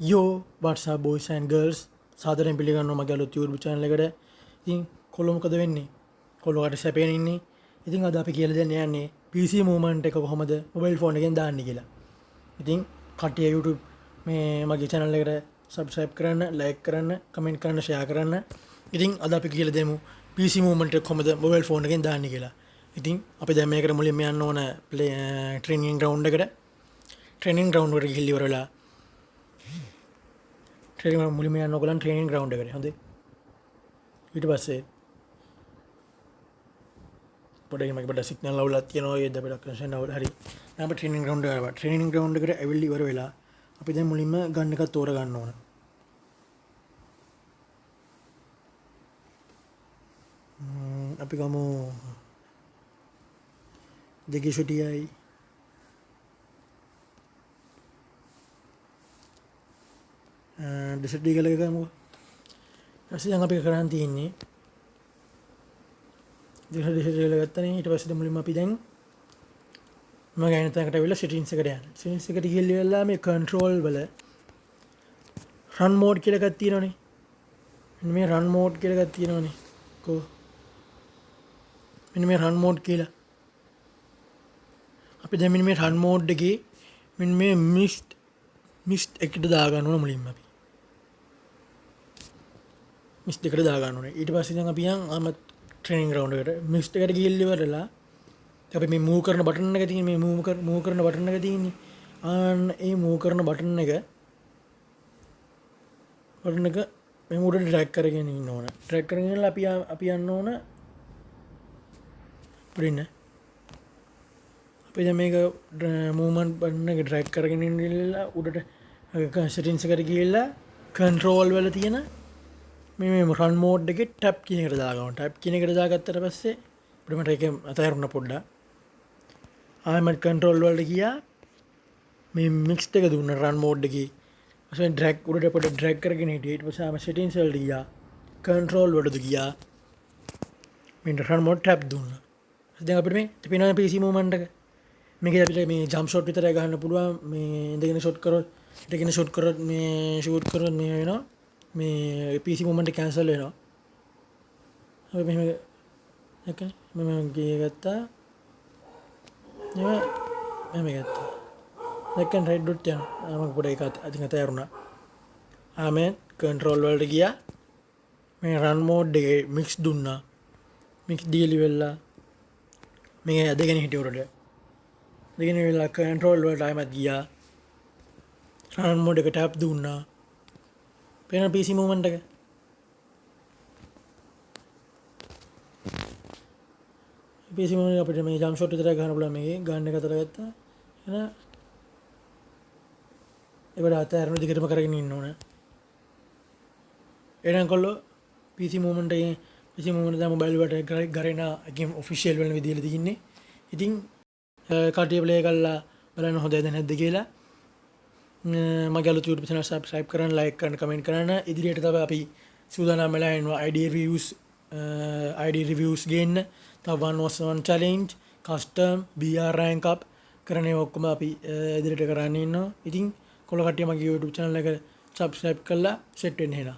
Yo, what's up boys and girls? සාදරයෙන් පිළිගන්නවා මගේ අලුත් YouTube channel එකට. ඉතින් කොල්ලෝ මොකද වෙන්නේ? කොල්ලෝකට සැපේන ඉන්නේ. ඉතින් අද අපි කියලා දෙන්න යන්නේ PC movement එක කොහොමද mobile phone එකෙන් දාන්නේ කියලා. ඉතින් කට්ටිය YouTube මේ මගේ channel එකට subscribe කරන්න, like කරන්න, comment කරන්න, share කරන්න. ඉතින් අද අපි කියලා දෙමු PC movement එක කොහොමද mobile phone එකෙන් දාන්නේ කියලා. ඉතින් අපි දැන් මේකට මුලින්ම යන්න ඕන training ground එකට. training ground එකට ගිහිල්ලා ඉවරලා ट्रेनिंग मुझे यह नौकलन ट्रेनिंग ग्राउंड है हाँ वीट पास से पड़ेगी मैं बड़ा सिग्नल लाती है ये दबे कनेक्शन हरी यहाँ पर ट्रेनिंग ग्राउंड कर एवरी वर वेला अब इधर मुझे में गन का तोड़ गाना होना अभी कामो देखिए छुट्टी आई डिसर्ट डी लगेगा हमको ऐसे यहाँ पे करांती है नहीं डिसर्ट डिसर्ट लगाता नहीं इट वैसे तो मुझे मापी देंगे मैं कहना था कि वेला सेटिंग से करें सेटिंग से करें ये लेवल में कंट्रोल वाला रन मोड के लगाती है नहीं इनमें रन मोड के लगाती है नहीं को इनमें रन मोड के ला अब जब इनमें रन मोड की इनमें मिस्ट एक दागा नोना मुझे मापी मिस्ट එකට දා ගන්න ඕනේ. ඊට පස්සේ දැන් අපි යන් ආම ට්‍රේනින් ග්‍රවුන්ඩ් එකට මිस्ट එකට ගිහිල්ලා ඉවරලා අපි මේ මූව් කරන බටන් එක තියෙන මේ මූව් කරන බටන් එක තියෙන්නේ. ආන් ඒ මූව් කරන බටන් එක මේ උඩට ඩ්‍රැග් කරගෙන ඉන්න ඕන. ඩ්‍රැග් කරගෙන ඉන්නලා අපි යන්න ඕන පුරින්න. අපි දැන් මේක මූව්මන්ට් බටන් එක ඩ්‍රැග් කරගෙන ඉන්නලා උඩට සෙටින්ස් එකට ගිහිල්ලා කන්ට්‍රෝල් වල තියෙන මේ රන් මෝඩ් එකේ ටැප් කියන එකට දාගන්න. ටැප් කියන එකට දාගත්තට පස්සේ අපිට මට ඒක අතහැරුණා පොඩ්ඩක්. ආයෙත් කන්ට්‍රෝල් වලට ගියා. මේ මික්ස්ඩ් එක දුන්න රන් මෝඩ් එකේ. ඊපස්සේ ඩ්‍රැග් උඩට පොඩ්ඩක් ඩ්‍රැග් කරගෙන හිටියා. ඊට පස්සේ ආම සෙටින්ස් වලට ගියා. කන්ට්‍රෝල් වලට ගියා. මේ රන් මෝඩ් ටැප් දුන්නා. දැන් අපිට මේ තිබෙනවා PC මූවමන්ට් එක. මේකේ අපිට මේ ජම්ප් ෂොට් විතරයි ගන්න පුළුවන්. මේ ඉඳගෙන ෂොට් කරොත්, ඉඳගෙන ෂොට් කරොත් මේ ෂූට් කරොත් මේ වෙනවා. මේ PC मूवमेंट कैंसल වෙනවා. අපි මෙහෙම එකනේ මම ගියේ ගත්තා. මෙහෙම ගත්තා. දැන් රයිට් ඩොට් යනවා. මම පොඩ එක අතින් අතෑරුණා. ආමෙන් කන්ට්‍රෝල් වලට ගියා. මේ රන් මෝඩ් එකේ මික්ස් දුන්නා. මික්ස් දීලි වෙලා මේ අදගෙන හිටිය උඩට. දෙගෙන වෙලා කන්ට්‍රෝල් වලට ආයෙත් ගියා. රන් මෝඩ් එක ටැප් දුන්නා. पेन PC मूवमेंट है PC मूवमेंट අපිට මේ ජම්ප් ෂොට් විතරක් ගන්න පුළුවන් මේකේ ගන්න එක අතර ගත්තා එන ඒකට අතහැරන දිගටම කරගෙන ඉන්න ඕන එනන් කොල්ලෝ PC मूवमेंट එකේ PC मूवमेंट දැන් මොබයිල් වලට ගරේන ගේම් ඔෆිෂියල් වෙන විදිහට තියෙන්නේ ඉතින් කට්ටිය ප්ලේ කරලා බලන්න හොඳයිද නැද්ද කියලා මගේ අලුත් YouTube channel subscribe කරන්න like කරන්න comment කරන්න ඉදිරියට තව අපි සූදානම් වෙලා ඉන්නවා ID reviews ගේන්න තව 1 challenge custom BR rank up කරන ඒවා ඔක්කොම අපි ඉදිරියට කරන්න ඉන්නවා ඉතින් කොල්ල කට්ටිය මගේ YouTube channel එක subscribe කරලා set වෙන්න එහෙනම්